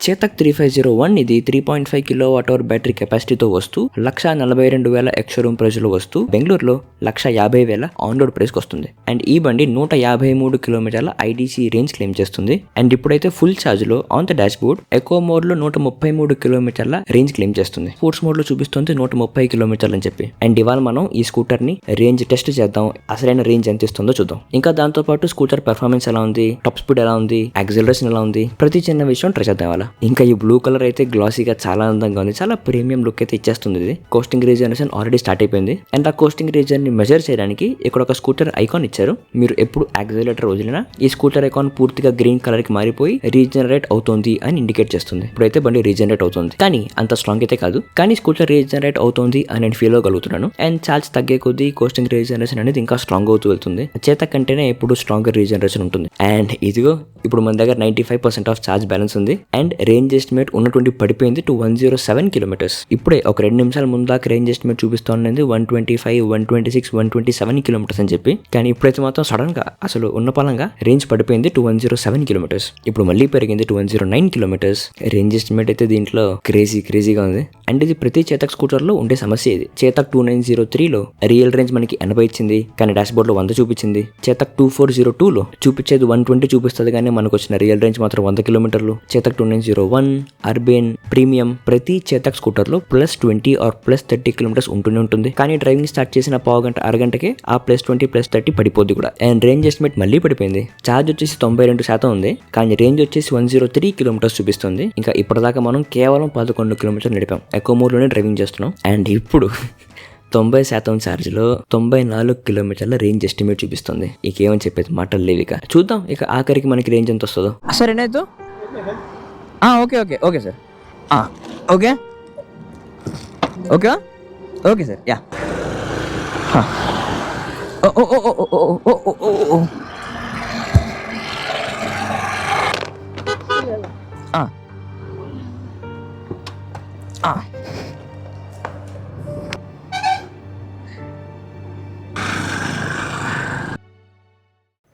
చేతక్ 3501 ఇది 3.5 kWh battery కెపాసిటీతో వస్తూ 1,42,000 X-showroom price లో వస్తూ బెంగళూరులో 1,50,000 ఆన్ రోడ్ ప్రైస్ వస్తుంది. అండ్ ఈ బండి 153 కిలోమీటర్ల ఐడీసీ రేంజ్ క్లెయిమ్ చేస్తుంది. అండ్ ఇప్పుడైతే ఫుల్ ఛార్జ్ లో on the dash board echo mode లో 133 కిలోమీటర్ల రేంజ్ క్లెయిమ్ చేస్తుంది. స్పోర్ట్స్ మోడ్ లో చూపిస్తుంది 130 కిలోమీటర్లు అని చెప్పి. అండ్ ఇవాళ మనం ఈ స్కూటర్ ని రేంజ్ టెస్ట్ చేద్దాం, అసలైన రేంజ్ ఎంత ఇస్తుందో చూద్దాం. ఇంకా దాంతో పాటు స్కూటర్ పెర్ఫార్మెన్స్ ఎలా ఉంది, టాప్ స్పీడ్ ఎలా ఉంది, యాక్సిలరేషన్ ఎలా ఉంది, ప్రతి చిన్న విషయం ట్రై చేద్దాం అలా. ఇంకా ఈ బ్లూ కలర్ అయితే గ్లాసీగా చాలా అందంగా ఉంది, చాలా ప్రీమియం లుక్ అయితే ఇచ్చేస్తుంది. ఇది కోస్టింగ్ రీజనరేషన్ ఆల్రెడీ స్టార్ట్ అయిపోయింది. అండ్ ఆ కోస్టింగ్ రీజన్ ని మెజర్ చేయడానికి ఇక్కడ ఒక స్కూటర్ ఐకాన్ ఇచ్చారు. మీరు ఎప్పుడు యాక్సిలరేటర్ వదిలినా ఈ స్కూటర్ ఐకాన్ పూర్తిగా గ్రీన్ కలర్ కి మారిపోయి రీజనరేట్ అవుతుంది అని ఇండికేట్ చేస్తుంది. ఇప్పుడైతే బండి రీజనరేట్ అవుతుంది, కానీ అంత స్ట్రాంగ్ అయితే కాదు. కానీ స్కూటర్ రీజనరేట్ అవుతుంది అని నేను ఫీల్ అవ్వగలుగుతున్నాను. అండ్ ఛార్జ్ తగ్గే కొద్దీ కోస్టింగ్ రీజనరేషన్ అనేది ఇంకా స్ట్రాంగ్ అవుతూ వెళ్తుంది. చేతక్ కంటేనే ఎప్పుడు స్ట్రాంగర్ రీజనరేషన్ ఉంటుంది. అండ్ ఇదిగో ఇప్పుడు మన దగ్గర 95% ఆఫ్ ఛార్జ్ బ్యాలెన్స్ ఉంది. అండ్ రేంజ్ ఎస్టిమేట్ ఉన్నటువంటి పడిపోయింది టు 107 కిలోమీటర్స్. ఇప్పుడే ఒక 2 నిమిషాల ముందు దాకా రేంజ్ ఎస్టిమేట్ చూపిస్తోంది 125, 126, 127 కిలోమీటర్స్ అని చెప్పి. కానీ ఇప్పుడైతే మాత్రం సడన్ గా అసలు ఉన్న పలంగా రేంజ్ పడిపోయింది టు 107 కిలోమీటర్స్. ఇప్పుడు మళ్ళీ పెరిగింది టు 109 కిలోమీటర్స్. రేంజ్ ఎస్టిమేట్ అయితే దీంట్లో క్రేజీగా ఉంది. అండ్ ఇది ప్రతి చేతక్ స్కూటర్ లో ఉండే సమస్య. ఇది చేతక్ 2903 లో రియల్ రేంజ్ మనకి 80 ఇచ్చింది, కానీ డాష్ బోర్డ్ లో 100 చూపించింది. చేతక్ 2402 లో చూపించేది 120 చూపిస్తుంది, కానీ మనకు వచ్చిన రియల్ రేంజ్ మాత్రం 100 కిలోమీటర్లు. చేతక్ 2901 అర్బన్ ప్రీమియం ప్రతి చేతక్ స్కూటర్ లో +20 ఆర్ +30 కిలోమీటర్స్ ఉంటూనే ఉంటుంది. కానీ డ్రైవింగ్ స్టార్ట్ చేసిన పావుగంట అరగంటకే ఆ +20 +30 పడిపోద్ది కూడా. అండ్ రేంజ్ ఎస్టిమేట్ మళ్ళీ పడిపోయింది. ఛార్జ్ వచ్చేసి 92% ఉంది, కానీ రేంజ్ వచ్చేసి 103 కిలోమీటర్స్ చూపిస్తుంది. ఇంకా ఇప్పటిదాకా మనం కేవలం 11 కిలోమీటర్లు నడిపాం. ఎకో మోడ్ లోనే డ్రైవింగ్ చేస్తున్నాం. అండ్ ఇప్పుడు 90% ఛార్జ్లో 94 కిలోమీటర్ల రేంజ్ ఎస్టిమేట్ చూపిస్తుంది. ఇకేమని చెప్పేది మాటలు లేవు. ఇక చూద్దాం ఇక ఆఖరికి మనకి రేంజ్ ఎంత వస్తుందో. సరే ఏనాయితు okay okay okay sir okay okay okay sir yeah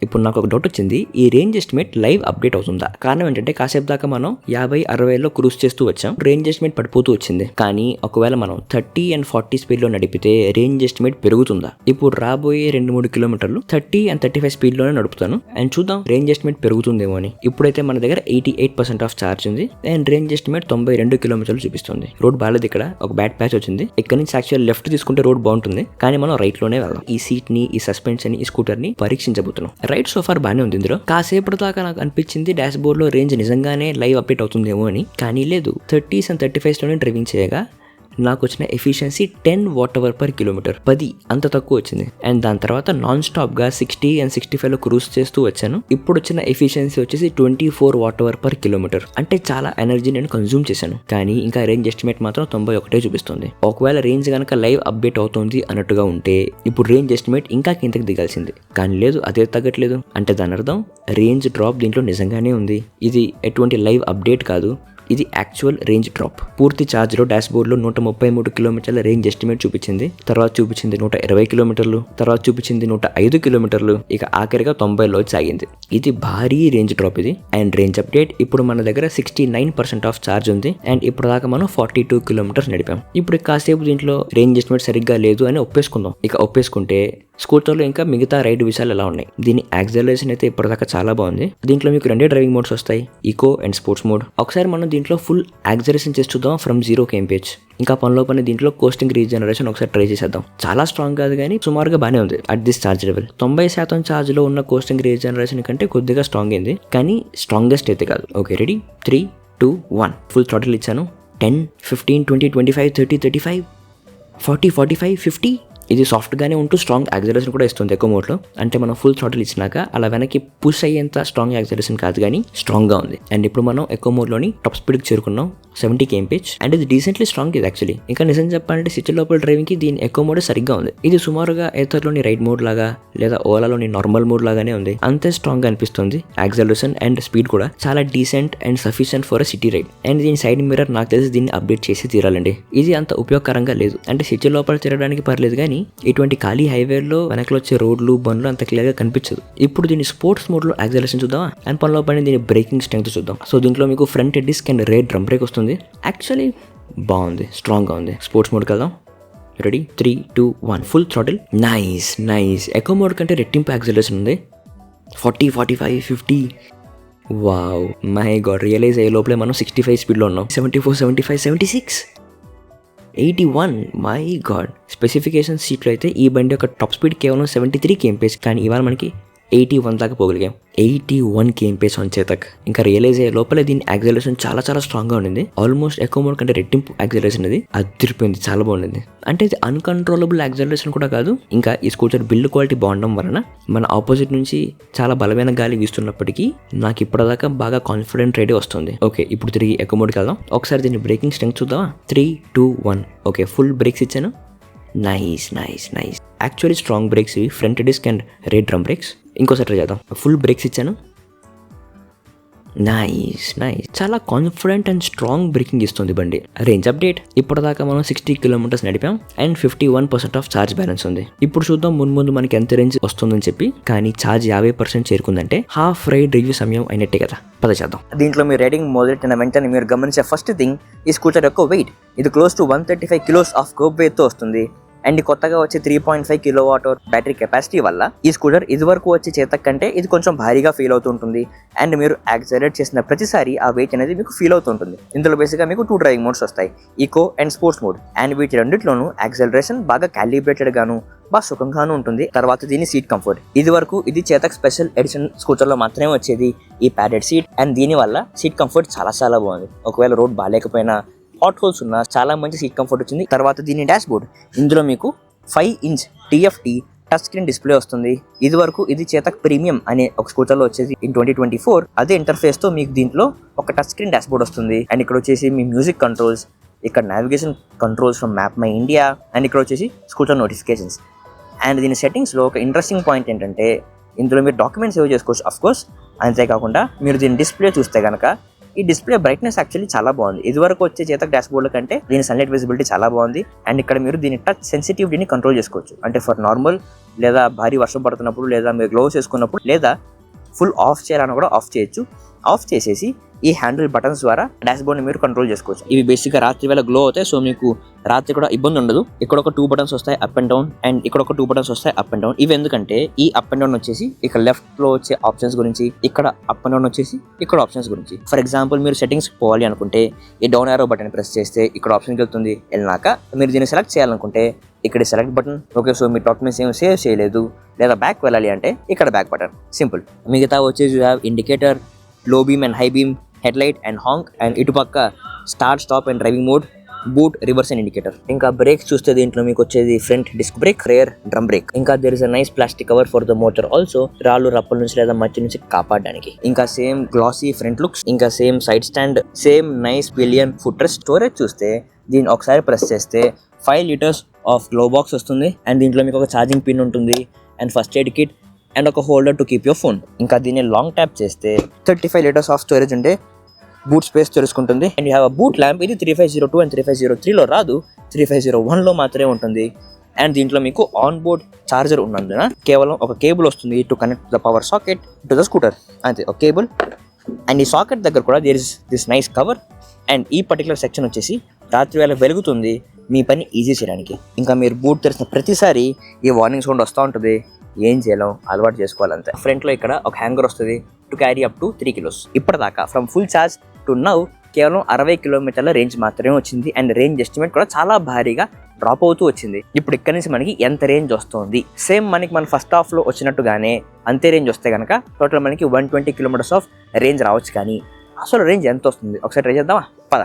ఇప్పుడు నాకు ఒక డౌట్ వచ్చింది, ఈ రేంజ్ ఎస్టిమేట్ లైవ్ అప్డేట్ అవుతుందా? కారణం ఏంటంటే కాసేపు దాకా మనం 50-60లో క్రూజ్ చేస్తూ వచ్చాం, రేంజ్ ఎస్టిమేట్ పడిపోతూ వచ్చింది. కానీ ఒకవేళ మనం 30 and 40 స్పీడ్ లో నడిపితే రేంజ్ ఎస్టిమేట్ పెరుగుతుందా? ఇప్పుడు రాబోయే 2-3 కిలోమీటర్లు 30 and 35 స్పీడ్ లోనే నడుపుతాను. అండ్ చూద్దాం రేంజ్ ఎస్టిమేట్ పెరుగుతుందేమో అని. ఇప్పుడైతే మన దగ్గర 88% ఆఫ్ ఛార్జ్ ఉంది. అండ్ రేంజ్ ఎస్టిమేట్ 92 కిలోమీటర్లు చూపిస్తుంది. రోడ్ బాగాలేదు, ఇక్కడ ఒక బ్యాడ్ ప్యాచ్ వచ్చింది. ఇక్కడ నుంచి యాక్చువల్ లెఫ్ట్ తీసుకుంటే రోడ్ బాగుంటుంది, కానీ మనం రైట్ లోనే వెళ్దాం. ఈ సీట్ ని, ఈ సస్పెన్షన్ ని, ఈ స్కూటర్ ని పరీక్షించబోతున్నాం. రైట్ సోఫార్ బాగానే ఉంది. ఇందులో కాసేపటి దాకా నాకు అనిపించింది డాష్ బోర్డ్ లో రేంజ్ నిజంగానే లైవ్ అప్డేట్ అవుతుందేమో అని, కానీ లేదు. 30s and 35s లోనే డ్రైవింగ్ చేయగా నాకు వచ్చిన ఎఫిషియన్సీ 10 Wh/km, 10 అంత తక్కువ వచ్చింది. అండ్ దాని తర్వాత నాన్ స్టాప్ గా 60 and 65లో క్రూజ్ చేస్తూ వచ్చాను. ఇప్పుడు వచ్చిన ఎఫిషియన్సీ వచ్చేసి 24 Wh/km. అంటే చాలా ఎనర్జీ నేను కన్జ్యూమ్ చేశాను. కానీ ఇంకా రేంజ్ ఎస్టిమేట్ మాత్రం 91 చూపిస్తుంది. ఒకవేళ రేంజ్ కనుక లైవ్ అప్డేట్ అవుతుంది అన్నట్టుగా ఉంటే ఇప్పుడు రేంజ్ ఎస్టిమేట్ ఇంకా కిందకి దిగాల్సింది. కానీ లేదు, అదే తగ్గట్లేదు. అంటే దాని అర్థం రేంజ్ డ్రాప్ దీంట్లో నిజంగానే ఉంది. ఇది ఎటువంటి లైవ్ అప్డేట్ కాదు, ఇది యాక్చువల్ రేంజ్ డ్రాప్. పూర్తి ఛార్జ్ లో డాష్ బోర్డ్ లో 133 కిలోమీటర్ల రేంజ్ ఎస్టిమేట్ చూపించింది. తర్వాత చూపించింది 120 కిలోమీటర్లు, తర్వాత చూపించింది 105 కిలోమీటర్లు, ఇక ఆఖరిగా 90లో సాగింది. ఇది భారీ రేంజ్ డ్రాప్ ఇది. అండ్ రేంజ్ అప్డేట్ ఇప్పుడు మన దగ్గర 69% ఆఫ్ ఛార్జ్ ఉంది. అండ్ ఇప్పుడు దాకా మనం 42 కిలోమీటర్స్ నడిపాం. ఇప్పుడు కాసేపు దీంట్లో రేంజ్ ఎస్టిమేట్ సరిగ్గా లేదు అని ఒప్పేసుకుందాం. ఇక ఒప్పేసుకుంటే స్కూటర్లో ఇంకా మిగతా రైడ్ విషయాలు ఎలా ఉన్నాయి. దీని యాక్సిలరేషన్ అయితే ఇప్పటిదాకా చాలా బాగుంది. దీంట్లో మీకు 2 డ్రైవింగ్ మోడ్స్ వస్తాయి, ఈకో అండ్ స్పోర్ట్స్ మోడ్. ఒకసారి మనం దీంట్లో ఫుల్ యాక్సిలరేషన్ చేసి చూద్దాం ఫ్రమ్ 0 kmph. ఇంకా పనిలో పని దీంట్లో కోస్టింగ్ రీజనరేషన్ ఒకసారి ట్రై చేసేద్దాం. చాలా స్ట్రాంగ్ కాదు, కానీ సుమారుగా బాగానే ఉంది at this charge level. 90% charge లో ఉన్న కోస్టింగ్ రీజనరేషన్ కంటే కొద్దిగా స్ట్రాంగ్ అయింది, కానీ స్ట్రాంగెస్ట్ అయితే కాదు. ఓకే, రెడీ, 3, 2, 1 ఫుల్ థ్రాటిల్ ఇచ్చాను. 10, 15, 20, 25, 30, 35, 40, 45, 50. ఇది సాఫ్ట్గానే ఉంటూ స్ట్రాంగ్ యాక్సిలరేషన్ కూడా ఇస్తుంది ఎకో మోడ్లో. అంటే మనం ఫుల్ థ్రాటిల్ ఇచ్చినాక అలా వెనక్కి పుష్ అయ్యేంత స్ట్రాంగ్ యాక్సిలరేషన్ కాదు, కానీ స్ట్రాంగ్గా ఉంది. అండ్ ఇప్పుడు మనం ఎకో మోడ్లోని టాప్ స్పీడ్కి చేరుకున్నాం, 70 kmph. అండ్ ఇది డీసెంట్లీ స్ట్రాంగ్ ఇది యాక్చువల్లీ. ఇంకా నిజం చెప్పాలంటే సిటీ లోపల డ్రైవింగ్కి దీని ఎకో మోడ్ సరిగ్గా ఉంది. ఇది సుమారుగా ఏథర్లోని రైడ్ మోడ్ లాగా లేదా ఓలాలోని నార్మల్ మోడ్ లాగానే ఉంది. అంతే స్ట్రాంగ్గా అనిపిస్తుంది. యాక్సిలరేషన్ అండ్ స్పీడ్ కూడా చాలా decent and sufficient for a city ride. And దీని సైడ్ మిర్రర్ నాకు తెలిసి దీన్ని అప్డేట్ చేసి తీరాలండి. ఇది అంత ఉపయోగకరంగా లేదు. అంటే సిటీ లోపల తిరగడానికి పర్లేదు, కానీ కానీ ఇటువంటి ఖాళీ హైవేలో వెనకలు వచ్చే రోడ్లు బండ్లు అంత క్లియర్గా కనిపించదు. ఇప్పుడు దీని స్పోర్ట్స్ మోడ్లో యాక్సలరేషన్ చూద్దాం అండ్ పనిలో పని దీని బ్రేకింగ్ స్ట్రెంగ్త్ చూద్దాం. సో దీంట్లో మీకు front disc and rear drum brake వస్తుంది. యాక్చువల్లీ బాగుంది, స్ట్రాంగ్గా ఉంది. స్పోర్ట్స్ మోడ్కి వెళ్దాం. Ready 3, 2, 1 full throttle. Nice. Eco mode కంటే రెట్టింపు యాక్సలరేషన్ ఉంది. 40, 45, 50. వావ్, మై గాడ్, రియలైజ్ అయ్యే లోపలే మనం 65 స్పీడ్లో ఉన్నాం. 74, 75, 76, 81. My God. స్పెసిఫికేషన్ సీట్లో అయితే ఈ బండి యొక్క టాప్ స్పీడ్ కేవలం 73 kmph, కానీ ఇవాళ మనకి 81 దాకా పోగలిగాం. 81 kmph ఆన్ చేతక్. ఇంకా రియలైజ్ అయ్యే లోపలే దీని యాక్సలరేషన్ చాలా స్ట్రాంగ్గా ఉండింది. ఆల్మోస్ట్ ఎకో మోడ్ కంటే రెట్టింపు యాక్సలరేషన్ అది అదిరిపోయింది, చాలా బాగుండింది. అంటే ఇది అన్కంట్రోలబుల్ యాక్సలరేషన్ కూడా కాదు. ఇంకా ఈ స్కూటర్ బిల్డ్ క్వాలిటీ బాగుండడం వలన మన ఆపోజిట్ నుంచి చాలా బలమైన గాలి వీస్తున్నప్పటికీ నాకు ఇప్పటిదాకా బాగా కాన్ఫిడెంట్ రైడే వస్తుంది. ఓకే, ఇప్పుడు తిరిగి ఎకో మోడ్కి వెళ్దాం. ఒకసారి దీన్ని బ్రేకింగ్ స్ట్రెంగ్త్ చూద్దామా? 3, 2, 1. ఓకే, ఫుల్ బ్రేక్స్ ఇచ్చాను. నైస్. యాక్చువల్లీ స్ట్రాంగ్ బ్రేక్స్ ఇవి, front disc and rear drum brakes. ఇంకోసారి ట్రై చేద్దాం. ఫుల్ బ్రేక్స్ ఇచ్చాను. నైస్. చాలా కాన్ఫిడెంట్ అండ్ స్ట్రాంగ్ బ్రేకింగ్ ఇస్తుంది బండి. Range update. ఇప్పటిదాకా మనం 60 కిలోమీటర్స్ నడిపాం అండ్ 51% ఆఫ్ ఛార్జ్ బ్యాలెన్స్ ఉంది. ఇప్పుడు చూద్దాం ముందు మనకి ఎంత రేంజ్ వస్తుందని చెప్పి. కానీ ఛార్జ్ 50% చేరుకుందంటే హాఫ్ రైడ్ రివ్యూ సమయం అయినట్టే కదా. పద చేద్దాం. దీంట్లో మీరు రైడింగ్ మొదలెట్టిన వెంటనే మీరు గమనించే ఫస్ట్ థింగ్ ఈ స్కూటర్ యొక్క వెయిట్. ఇది close to 135 kilos of kerb వెయిట్తో వస్తుంది. అండ్ కొత్తగా వచ్చే 3.5 kWh బ్యాటరీ కెపాసిటీ వల్ల ఈ స్కూటర్ ఇది వరకు వచ్చే చేతక్ కంటే ఇది కొంచెం భారీగా ఫీల్ అవుతుంటుంది. అండ్ మీరు యాక్సలరేట్ చేసిన ప్రతిసారి ఆ వెయిట్ అనేది మీకు ఫీల్ అవుతుంటుంది. ఇందులో బేసిక్గా మీకు 2 డ్రైవింగ్ మోడ్స్ వస్తాయి, eco and sports mode. And వీటి రెండిట్లోనూ యాక్సలరేషన్ బాగా క్యాలిబ్రేటెడ్ గాను బాగా సుఖంగాను ఉంటుంది. తర్వాత దీని సీట్ కంఫర్ట్. ఇది వరకు ఇది చేతక్ స్పెషల్ ఎడిషన్ స్కూటర్లో మాత్రమే వచ్చేది ఈ ప్యాడెడ్ సీట్. అండ్ దీని వల్ల సీట్ కంఫర్ట్ చాలా బాగుంది. ఒకవేళ రోడ్ బాగాలేకపోయినా, హాట్ హోల్స్ ఉన్న చాలా మంచి సీట్ కంఫర్ట్ వచ్చింది. తర్వాత దీని డాష్ బోర్డ్. ఇందులో మీకు 5-inch TFT touch screen display వస్తుంది. ఇది వరకు ఇది చేతక్ ప్రీమియం అనే ఒక స్కూటర్లో వచ్చేది. ఇన్ 2024 అదే ఇంటర్ఫేస్ తో మీకు దీంట్లో ఒక టచ్ స్క్రీన్ డాష్ బోర్డ్ వస్తుంది. అండ్ ఇక్కడ వచ్చేసి మీ మ్యూజిక్ కంట్రోల్స్, ఇక్కడ navigation controls from map my India, and ఇక్కడ వచ్చేసి స్కూటర్ నోటిఫికేషన్స్. అండ్ దీని సెట్టింగ్స్లో ఒక ఇంట్రెస్టింగ్ పాయింట్ ఏంటంటే ఇందులో మీరు డాక్యుమెంట్స్ సేవ్ చేసుకోవచ్చు అఫ్ కోర్స్. అంతేకాకుండా మీరు దీని డిస్ప్లే చూస్తే కనుక ఈ డిస్ప్లే బ్రైట్నెస్ యాక్చువల్లీ చాలా బాగుంది. ఇది వరకు వచ్చే చేతక్ డాష్ బోర్డ్ కంటే దీని సన్లైట్ విజిబిలిటీ చాలా బాగుంది. అండ్ ఇక్కడ మీరు దీని టచ్ సెన్సిటివిటీని కంట్రోల్ చేసుకోవచ్చు. అంటే ఫర్ నార్మల్, లేదా భారీ వర్షం పడుతున్నప్పుడు, లేదా మీరు గ్లోవ్స్ వేసుకున్నప్పుడు, లేదా ఫుల్ ఆఫ్ చేయాలన్నా కూడా ఆఫ్ చేయొచ్చు. ఆఫ్ చేసేసి ఈ హ్యాండిల్ బటన్స్ ద్వారా డాష్ బోర్డ్ని మీరు కంట్రోల్ చేసుకోవచ్చు. ఇవి బేసిక్గా రాత్రి వేళ గ్లో అవుతాయి, సో మీకు రాత్రి కూడా ఇబ్బంది ఉండదు. ఇక్కడ ఒక 2 బటన్స్ వస్తాయి అప్ అండ్ డౌన్, అండ్ ఇక్కడ ఒక 2 బటన్స్ వస్తాయి అప్ అండ్ డౌన్. ఇవి ఎందుకంటే ఈ అప్ అండ్ డౌన్ వచ్చేసి ఇక్కడ లెఫ్ట్ లో వచ్చే ఆప్షన్స్ గురించి, ఇక్కడ అప్ అండ్ డౌన్ వచ్చేసి ఇక్కడ ఆప్షన్స్ గురించి. ఫర్ ఎగ్జాంపుల్ మీరు సెట్టింగ్స్ పోవాలి అనుకుంటే ఈ డౌన్ ఆరో బటన్ ప్రెస్ చేస్తే ఇక్కడ ఆప్షన్కి వెళ్తుంది. వెళ్ళినాక మీరు దీన్ని సెలెక్ట్ చేయాలనుకుంటే ఇక్కడ సెలెక్ట్ బటన్. ఓకే, సో మీ డాక్యుమెంట్స్ ఏమి సేవ్ చేయలేదు లేదా బ్యాక్ వెళ్ళాలి అంటే ఇక్కడ బ్యాక్ బటన్, సింపుల్. మిగతా వచ్చేసి you have indicator, low beam and high beam, headlight and honk, and ఇటుపక్క start, stop and driving mode, boot, reverse and indicator. ఇంకా బ్రేక్స్ చూస్తే దీంట్లో మీకు వచ్చేది front disc brake, rear drum brake. ఇంకా there is a nice plastic cover for the motor also, రాళ్ళు రప్పల నుంచి లేదా మట్టి నుంచి కాపాడడానికి. ఇంకా సేమ్ గ్లాసీ ఫ్రంట్ లుక్స్, ఇంకా same side stand, same nice pillion foot rest. Storage చూస్తే దీన్ని ఒకసారి ప్రెస్ చేస్తే 5 liters ఆఫ్ గ్లో బాక్స్ వస్తుంది. అండ్ దీంట్లో మీకు ఒక ఛార్జింగ్ పిన్ ఉంటుంది, and first aid kit, and ఒక holder to keep your phone. ఇంకా దీన్ని లాంగ్ ట్యాప్ చేస్తే 35 liters ఆఫ్ స్టోరేజ్ ఉంటే బూట్ స్పేస్ తెలుసుకుంటుంది. And you have a boot lamp. ఇది 3502 అండ్ 3503లో రాదు, 3501లో మాత్రమే ఉంటుంది. అండ్ దీంట్లో మీకు ఆన్ బోర్డ్ ఛార్జర్ ఉన్నందున కేవలం ఒక కేబుల్ వస్తుంది to connect the power socket to the scooter. అంతే, ఒక కేబుల్. అండ్ ఈ సాకెట్ దగ్గర కూడా there is this nice cover. And ఈ పర్టికులర్ సెక్షన్ వచ్చేసి రాత్రి వేళ వెలుగుతుంది మీ పని ఈజీ చేయడానికి. ఇంకా మీరు బూట్ తెరిచిన ప్రతిసారి ఈ వార్నింగ్ సౌండ్ వస్తూ ఉంటుంది. ఏం చేయలేం, అలవాటు చేసుకోవాలంతే. ఫ్రంట్లో ఇక్కడ ఒక హ్యాంగర్ వస్తుంది to carry up to 3 kilos. ఇప్పటిదాకా from full charge to now కేవలం 60 kilometers రేంజ్ మాత్రమే వచ్చింది. అండ్ రేంజ్ ఎస్టిమేట్ కూడా చాలా భారీగా డ్రాప్ అవుతూ వచ్చింది. ఇప్పుడు ఇక్కడ నుంచి మనకి ఎంత రేంజ్ వస్తుంది? సేమ్ మనకి మన ఫస్ట్ హాఫ్లో వచ్చినట్టుగానే అంతే రేంజ్ వస్తే కనుక టోటల్ మనకి 120 kilometers ఆఫ్ రేంజ్ రావచ్చు. కానీ అసలు రేంజ్ ఎంత వస్తుంది ఒకసారి ట్రై చేద్దామా? పద.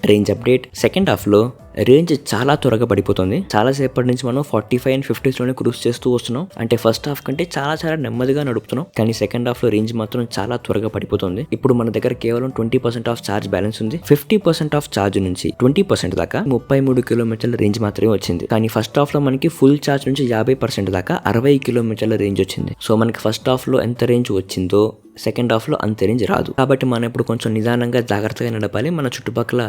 Range update. సెకండ్ హాఫ్లో రేంజ్ చాలా త్వరగా పడిపోతుంది. చాలాసేపటి నుంచి మనం 45 and 50sలోనే క్రూజ్ చేస్తూ వస్తున్నాం. అంటే ఫస్ట్ హాఫ్ కంటే చాలా నెమ్మదిగా నడుపుతున్నాం. కానీ సెకండ్ హాఫ్లో రేంజ్ మాత్రం చాలా త్వరగా పడిపోతుంది. ఇప్పుడు మన దగ్గర కేవలం 20% ఆఫ్ ఛార్జ్ బ్యాలెన్స్ ఉంది. 50% ఆఫ్ ఛార్జ్ నుంచి 20% దాకా 33 kilometers రేంజ్ మాత్రమే వచ్చింది. కానీ ఫస్ట్ హాఫ్లో మనకి ఫుల్ ఛార్జ్ నుంచి 50% దాకా 60 kilometers రేంజ్ వచ్చింది. సో మనకి ఫస్ట్ హాఫ్లో ఎంత రేంజ్ వచ్చిందో సెకండ్ హాఫ్లో అంత రేంజ్ రాదు. కాబట్టి మనం ఇప్పుడు కొంచెం నిదానంగా జాగ్రత్తగా నడపాలి. మన చుట్టుపక్కల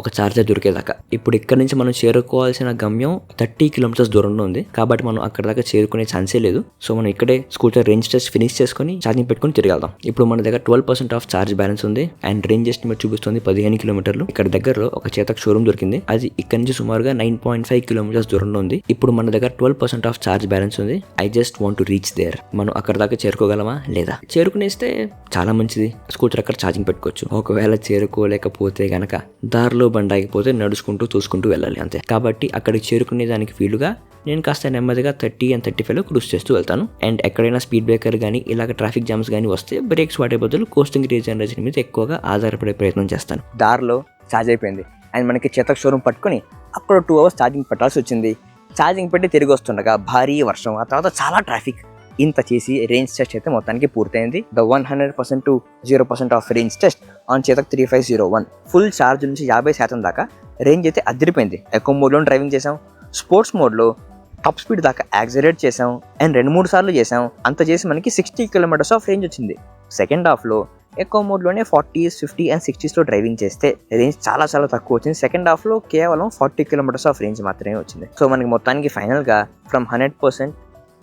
ఒక ఛార్జర్ దొరికేదాకా. ఇప్పుడు ఇక్కడ నుంచి మనం చేరుకోవాల్సిన గమ్యం 30 కిలోమీటర్స్ దూరంలో ఉంది, కాబట్టి మనం అక్కడ దాకా చేరుకునే ఛాన్సే లేదు. సో మనం ఇక్కడే స్కూటర్ రేంజ్ టెస్ట్ ఫినిష్ చేసుకుని ఛార్జింగ్ పెట్టుకుని తిరిగి వెళ్దాం. ఇప్పుడు మన దగ్గర 12% ఆఫ్ ఛార్జ్ బ్యాలెన్స్ ఉంది అండ్ రేంజ్ ఎస్టిమేట్ చూపిస్తుంది 15 కిలోమీటర్లు. ఇక్కడ దగ్గరలో ఒక చేతక్ షోరూమ్ దొరికింది, అది ఇక్కడ నుంచి సుమారుగా 9.5 కిలోమీటర్స్ దూరంలో ఉంది. ఇప్పుడు మన దగ్గర 12% ఆఫ్ ఛార్జ్ బ్యాలెన్స్ ఉంది. I just want to reach there. మనం అక్కడ దాకా చేరుకోగలమా లేదా? చేరుకునేస్తే చాలా మంచిది, స్కూటర్ అక్కడ ఛార్జింగ్ పెట్టుకోవచ్చు. ఒకవేళ చేరుకోలేకపోతే గనక దారిలో బండి ఆగిపోతే నడుచుకుంటూ చూసుకుంటూ వెళ్ళాలి అంతే. కాబట్టి అక్కడికి చేరుకునే దానికి వీలుగా నేను కాస్త నెమ్మదిగా 30 and 35లో క్రూజ్ చేస్తూ వెళ్తాను. అండ్ ఎక్కడైనా స్పీడ్ బ్రేకర్ కానీ ఇలాగ ట్రాఫిక్ జామ్స్ కానీ వస్తే బ్రేక్స్ వాడే బదులు కోస్టింగ్ రీజనరేషన్ మీద ఎక్కువగా ఆధారపడే ప్రయత్నం చేస్తాను. దారిలో ఛార్జ్ అయిపోయింది అండ్ మనకి చేతక్ షోరూమ్ పట్టుకొని అక్కడ 2 hours ఛార్జింగ్ పెట్టాల్సి వచ్చింది. ఛార్జింగ్ పెట్టి తిరిగి వస్తుండగా భారీ వర్షం, ఆ తర్వాత చాలా ట్రాఫిక్. ఇంత చేసి రేంజ్ టెస్ట్ అయితే మొత్తానికి పూర్తయింది. The 100% to 0% of range test on Chetak 3501. Full charge నుంచి 50% దాకా రేంజ్ అయితే అదిరిపోయింది. ఎకో మోడ్లో డ్రైవింగ్ చేసాం, స్పోర్ట్స్ మోడ్లో టాప్ స్పీడ్ దాకా యాక్సిలరేట్ చేసాం అండ్ 2-3 సార్లు చేసాం. అంత చేసి మనకి 60 కిలోమీటర్స్ ఆఫ్ రేంజ్ వచ్చింది. సెకండ్ హాఫ్లో ఎకో మోడ్లోనే 40s, 50 and 60sలో డ్రైవింగ్ చేస్తే రేంజ్ చాలా చాలా తక్కువ వచ్చింది. సెకండ్ హాఫ్లో కేవలం 40 కిలోమీటర్స్ ఆఫ్ రేంజ్ మాత్రమే వచ్చింది. సో మనకి మొత్తానికి ఫైనల్గా ఫ్రమ్ 100%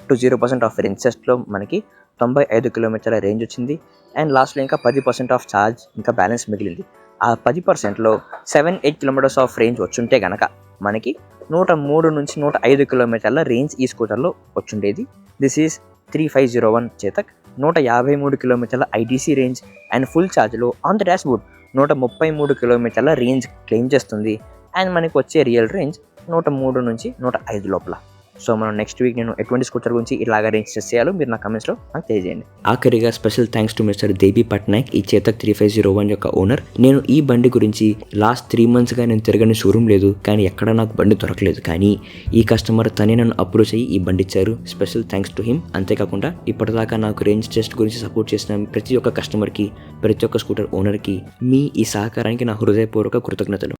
to 0% ఆఫ్ రేంజ్ టెస్ట్లో మనకి 95 కిలోమీటర్ల రేంజ్ వచ్చింది. అండ్ లాస్ట్లో ఇంకా 10% ఆఫ్ ఛార్జ్ ఇంకా బ్యాలెన్స్ మిగిలింది. ఆ 10%లో 7-8 కిలోమీటర్స్ ఆఫ్ రేంజ్ వచ్చుంటే గనక మనకి 103 నుంచి 105 కిలోమీటర్ల రేంజ్ ఈ స్కూటర్లో వచ్చుండేది. This is 3501 Chetak. 153 కిలోమీటర్ల ఐటీసీ రేంజ్ అండ్ ఫుల్ ఛార్జ్లో ఆన్ ద డాష్ బోర్డ్ 133 కిలోమీటర్ల రేంజ్ క్లెయిమ్ చేస్తుంది. అండ్ మనకి వచ్చే రియల్ రేంజ్ 103 నుంచి 105 లోపల. సో మనం నెక్స్ట్ వీక్ నేను ఎటువంటి స్కూటర్ గురించి ఇలాగ రేంజ్ టెస్ట్ చేయాలో మీరు నా కమెంట్స్లో నాకు తెలియజేయండి. ఆఖరిగా special thanks to mister Debi Patnaik, ఈ చేతక్ 3501 యొక్క ఓనర్. నేను ఈ బండి గురించి లాస్ట్ 3 monthsగా నేను తిరగని షోరూమ్ లేదు, కానీ ఎక్కడ నాకు బండి దొరకలేదు. కానీ ఈ కస్టమర్ తనే నన్ను అప్రోచ్ అయ్యి ఈ బండి ఇచ్చారు. Special thanks to him. అంతేకాకుండా ఇప్పటిదాకా నాకు రేంజ్ టెస్ట్ గురించి సపోర్ట్ చేసిన ప్రతి ఒక్క కస్టమర్కి, ప్రతి ఒక్క స్కూటర్ ఓనర్కి మీ ఈ సహకారానికి నా హృదయపూర్వక కృతజ్ఞతలు.